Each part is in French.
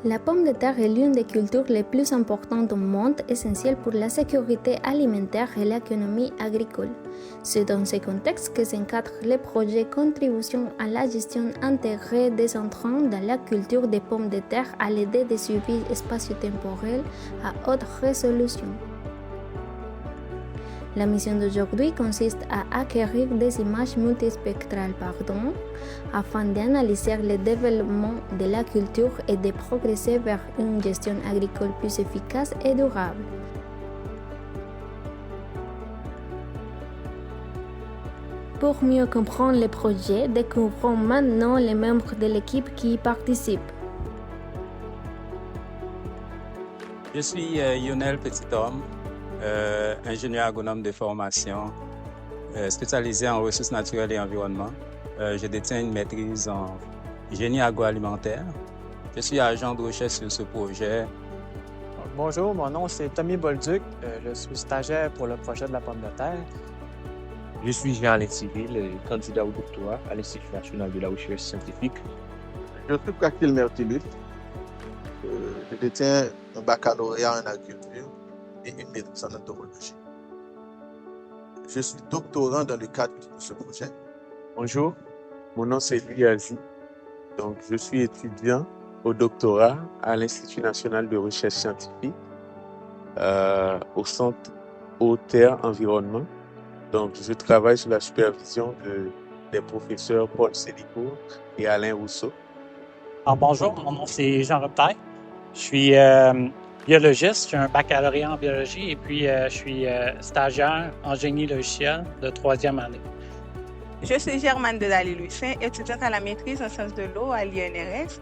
La pomme de terre est l'une des cultures les plus importantes au monde, essentielle pour la sécurité alimentaire et l'économie agricole. C'est dans ce contexte que s'encadrent les projets contribution à la gestion intégrée des intrants dans la culture des pommes de terre à l'aide des suivis spatio-temporels à haute résolution. La mission d'aujourd'hui consiste à acquérir des images multispectrales afin d'analyser le développement de la culture et de progresser vers une gestion agricole plus efficace et durable. Pour mieux comprendre le projet, découvrons maintenant les membres de l'équipe qui y participent. Je suis Lionel Petithomme, ingénieur agronome de formation, spécialisé en ressources naturelles et environnement. Je détiens une maîtrise en génie agroalimentaire. Je suis agent de recherche sur ce projet. Bonjour, mon nom c'est Tommy Bolduc. Je suis stagiaire pour le projet de la pomme de terre. Je suis Jean-Alain Civil, candidat au doctorat à l'Institut national de la recherche scientifique. Je suis Kakil Mertilus. Je détiens un baccalauréat en agriculture et une maîtrise en entomologie. Je suis doctorant dans le cadre de ce projet. Bonjour, mon nom c'est Louis Azi. Donc, je suis étudiant au doctorat à l'Institut national de recherche scientifique au centre Eau-Terre Environnement. Donc, je travaille sous la supervision des professeurs Paul Sélicourt et Alain Rousseau. Alors, bonjour, mon nom c'est Jean Robitaille. Je suis biologiste, j'ai un baccalauréat en biologie et puis je suis stagiaire en génie logiciel de 3e année. Je suis Germaine Dedalé-Lucin, étudiante à la maîtrise en sciences de l'eau à l'INRS.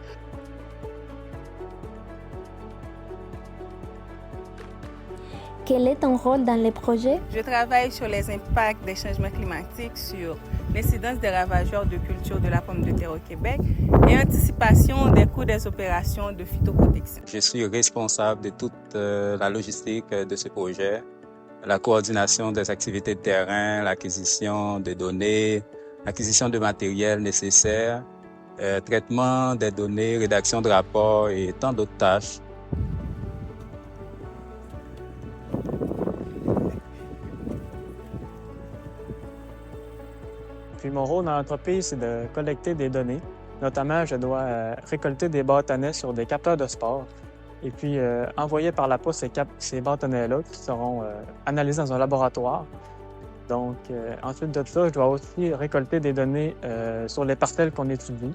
Quel est ton rôle dans le projet? Je travaille sur les impacts des changements climatiques sur l'incidence des ravageurs de culture de la pomme de terre au Québec et anticipation des coûts des opérations de phytoprotection. Je suis responsable de toute la logistique de ce projet, la coordination des activités de terrain, l'acquisition de données, l'acquisition de matériel nécessaire, traitement des données, rédaction de rapports et tant d'autres tâches. Puis mon rôle dans l'entreprise, c'est de collecter des données. Notamment, je dois récolter des bâtonnets sur des capteurs de sport et puis envoyer par la poste ces bâtonnets-là qui seront analysés dans un laboratoire. Donc, ensuite de ça, je dois aussi récolter des données sur les parcelles qu'on étudie.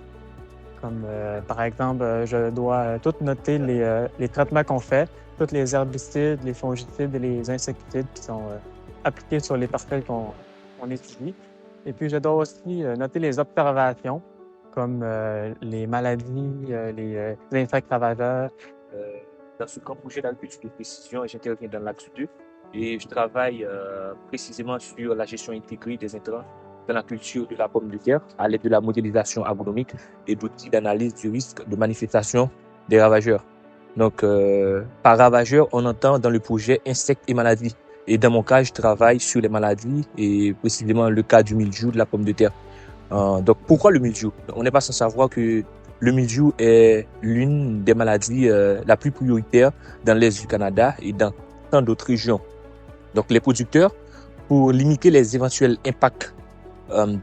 Comme par exemple, je dois tout noter les traitements qu'on fait, tous les herbicides, les fongicides et les insecticides qui sont appliqués sur les parcelles qu'on étudie. Et puis, je dois aussi noter les observations, comme les maladies, les insectes ravageurs. Dans ce grand projet d'agriculture de précision, j'interviens dans l'axe 2 et je travaille précisément sur la gestion intégrée des intrants dans la culture de la pomme de terre à l'aide de la modélisation agronomique et d'outils d'analyse du risque de manifestation des ravageurs. Donc, par ravageurs, on entend dans le projet insectes et maladies. Et dans mon cas, je travaille sur les maladies et précisément le cas du mildiou de la pomme de terre. Donc, pourquoi le mildiou? On n'est pas sans savoir que le mildiou est l'une des maladies la plus prioritaire dans l'Est du Canada et dans tant d'autres régions. Donc, les producteurs, pour limiter les éventuels impacts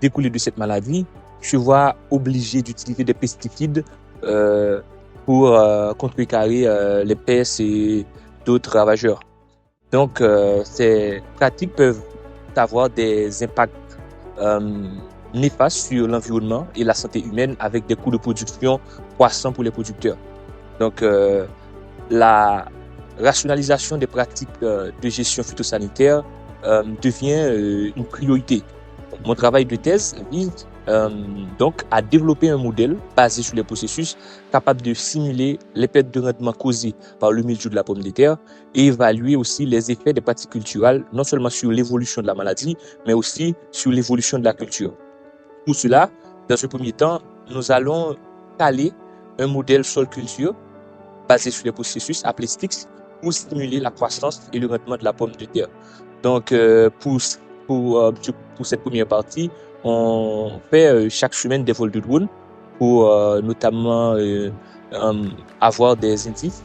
découlés de cette maladie, se voient obligés d'utiliser des pesticides pour contrecarrer les pestes et d'autres ravageurs. Donc, ces pratiques peuvent avoir des impacts néfastes sur l'environnement et la santé humaine avec des coûts de production croissants pour les producteurs. Donc, la rationalisation des pratiques de gestion phytosanitaire devient une priorité. Mon travail de thèse vise donc à développer un modèle basé sur les processus capables de simuler les pertes de rendement causées par le mildiou de la pomme de terre et évaluer aussi les effets des pratiques culturales, non seulement sur l'évolution de la maladie, mais aussi sur l'évolution de la culture. Pour cela, dans un premier temps, nous allons caler un modèle sol-culture basé sur les processus appelés STIX pour stimuler la croissance et le rendement de la pomme de terre. Donc, pour cette première partie, on fait chaque semaine des vols de drone pour notamment avoir des indices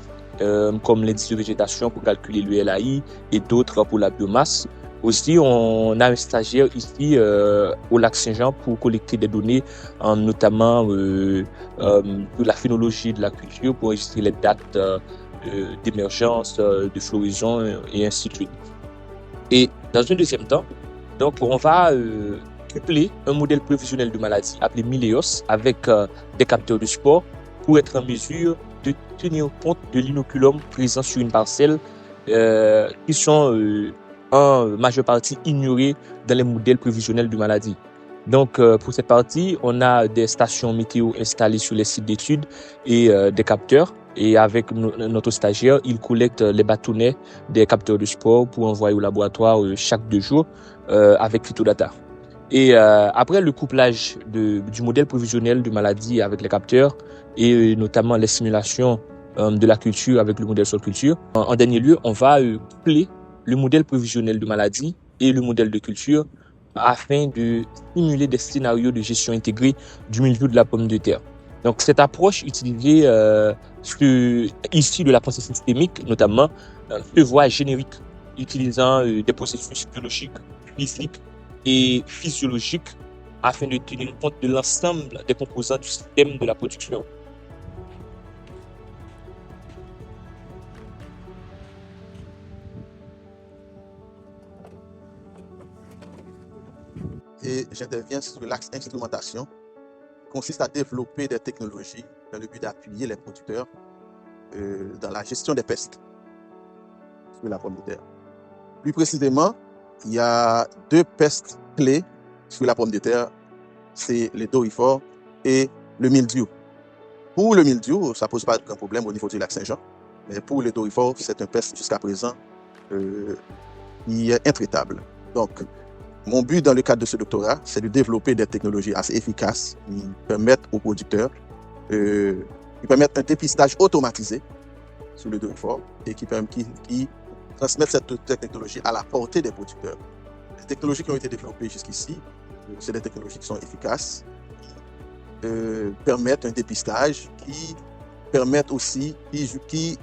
comme l'indice de végétation pour calculer le LAI et d'autres pour la biomasse. Aussi, on a un stagiaire ici au lac Saint-Jean pour collecter des données, notamment de la phénologie de la culture, pour enregistrer les dates d'émergence, de floraison et ainsi de suite. Et dans un deuxième temps, donc on va coupler un modèle prévisionnel de maladie appelé Mileos avec des capteurs de sport pour être en mesure de tenir compte de l'inoculum présent sur une parcelle qui sont en majeure partie ignorés dans les modèles prévisionnels de maladie. Donc, pour cette partie, on a des stations météo installées sur les sites d'études et des capteurs. Et avec notre stagiaire, il collecte les bâtonnets des capteurs de sport pour envoyer au laboratoire chaque 2 jours avec Phytodata. Et après le couplage du modèle prévisionnel de maladie avec les capteurs et notamment les simulations de la culture avec le modèle sol culture, en dernier lieu, on va coupler le modèle prévisionnel de maladie et le modèle de culture afin de simuler des scénarios de gestion intégrée du milieu de la pomme de terre. Donc, cette approche utilisée issue de la pensée systémique, notamment, se voit générique, utilisant des processus biologiques, physiques et physiologiques afin de tenir compte de l'ensemble des composants du système de la production. Et j'interviens sur l'axe instrumentation, qui consiste à développer des technologies dans le but d'appuyer les producteurs dans la gestion des pestes sur la pomme de terre. Plus précisément, il y a 2 pestes clés sur la pomme de terre, c'est les doryphores et le mildiou. Pour le mildiou, ça ne pose pas de problème au niveau du lac Saint-Jean, mais pour les doryphores, c'est un peste jusqu'à présent qui est intraitable. Donc, mon but dans le cadre de ce doctorat, c'est de développer des technologies assez efficaces qui permettent aux producteurs, qui permettent un dépistage automatisé sur le doryphore et qui transmettent cette technologie à la portée des producteurs. Les technologies qui ont été développées jusqu'ici, c'est des technologies qui sont efficaces, qui permettent un dépistage, qui permettent aussi, qui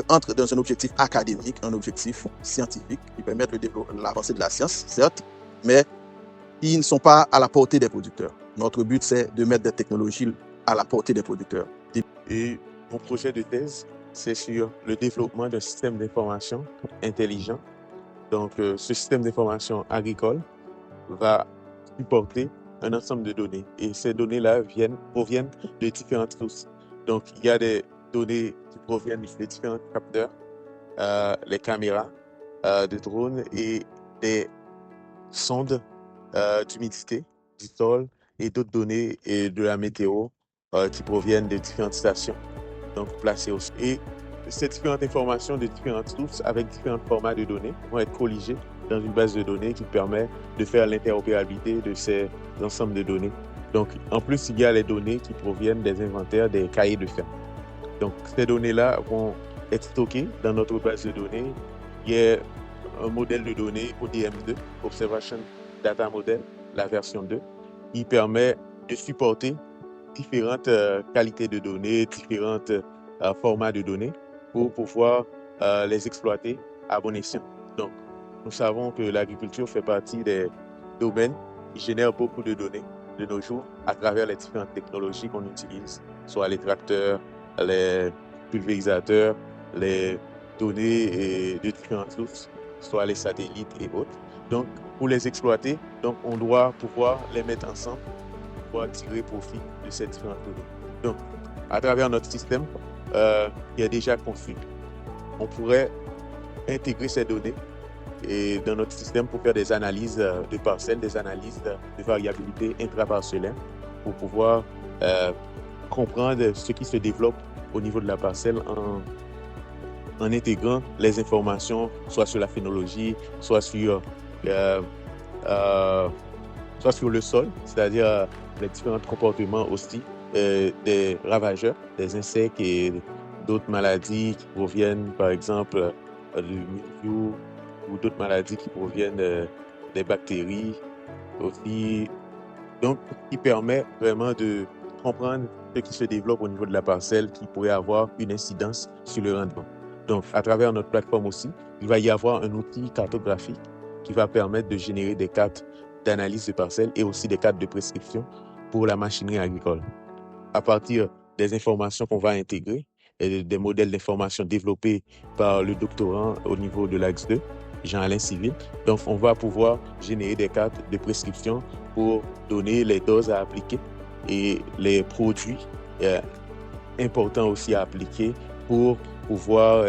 entrent dans un objectif académique, un objectif scientifique, qui permettent l'avancée de la science, certes, mais qui ne sont pas à la portée des producteurs. Notre but, c'est de mettre des technologies à la portée des producteurs. Et mon projet de thèse, c'est sur le développement d'un système d'information intelligent. Donc, ce système d'information agricole va supporter un ensemble de données. Et ces données-là proviennent de différentes sources. Donc, il y a des données qui proviennent des différents capteurs, les caméras de drones et des sondes d'humidité du sol et d'autres données et de la météo qui proviennent de différentes stations, donc placées aussi. Et ces différentes informations de différentes sources avec différents formats de données vont être colligées dans une base de données qui permet de faire l'interopérabilité de ces ensembles de données. Donc, en plus, il y a les données qui proviennent des inventaires des cahiers de ferme. Donc, ces données-là vont être stockées dans notre base de données. Il y a un modèle de données ODM2, Observation Data Model, la version 2, qui permet de supporter différentes qualités de données, différents formats de données pour pouvoir les exploiter à bon escient. Donc, nous savons que l'agriculture fait partie des domaines qui génèrent beaucoup de données de nos jours à travers les différentes technologies qu'on utilise, soit les tracteurs, les pulvérisateurs, les données de différentes sources, soit les satellites et autres. Donc, pour les exploiter, donc, on doit pouvoir les mettre ensemble pour pouvoir tirer profit de ces différentes données. Donc, à travers notre système qui est déjà conçu, on pourrait intégrer ces données et dans notre système pour faire des analyses de parcelles, des analyses de variabilité intraparcellaire pour pouvoir comprendre ce qui se développe au niveau de la parcelle en intégrant les informations soit sur la phénologie, soit sur le sol, c'est-à-dire les différents comportements aussi des ravageurs, des insectes et d'autres maladies qui proviennent par exemple du mildiou ou d'autres maladies qui proviennent des bactéries aussi. Donc, qui permet vraiment de comprendre ce qui se développe au niveau de la parcelle qui pourrait avoir une incidence sur le rendement. Donc, à travers notre plateforme aussi, il va y avoir un outil cartographique qui va permettre de générer des cartes d'analyse de parcelles et aussi des cartes de prescription pour la machinerie agricole. À partir des informations qu'on va intégrer et des modèles d'information développés par le doctorant au niveau de l'AX 2, Jean-Alain Civil, donc on va pouvoir générer des cartes de prescription pour donner les doses à appliquer et les produits importants aussi à appliquer pour pouvoir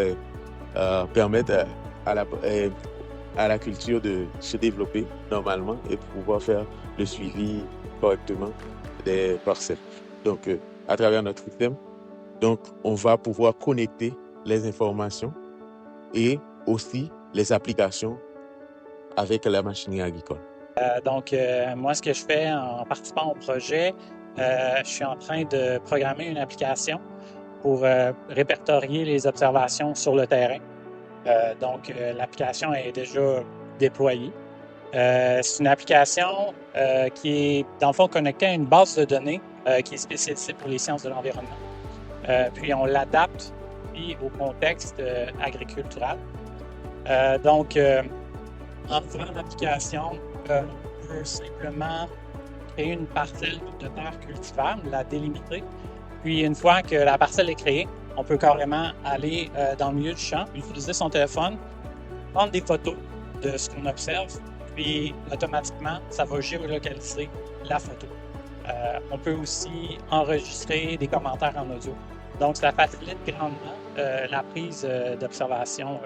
permettre à la culture de se développer normalement et pouvoir faire le suivi correctement des parcelles. Donc, à travers notre système, donc, on va pouvoir connecter les informations et aussi les applications avec la machinerie agricole. Moi, ce que je fais en participant au projet, je suis en train de programmer une application pour répertorier les observations sur le terrain. L'application est déjà déployée. C'est une application qui est, dans le fond, connectée à une base de données qui est spécialisée pour les sciences de l'environnement. Puis, on l'adapte au contexte agricultural. En faisant l'application, on peut simplement créer une parcelle de terre cultivable, la délimiter. Puis, une fois que la parcelle est créée, on peut carrément aller dans le milieu du champ, utiliser son téléphone, prendre des photos de ce qu'on observe, puis automatiquement, ça va géolocaliser la photo. On peut aussi enregistrer des commentaires en audio. Donc, ça facilite grandement la prise d'observation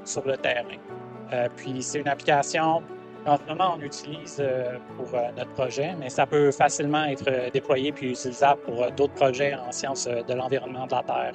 sur le terrain. Puis, c'est une application qu'en ce moment, on utilise pour notre projet, mais ça peut facilement être déployé puis utilisable pour d'autres projets en sciences de l'environnement de la Terre.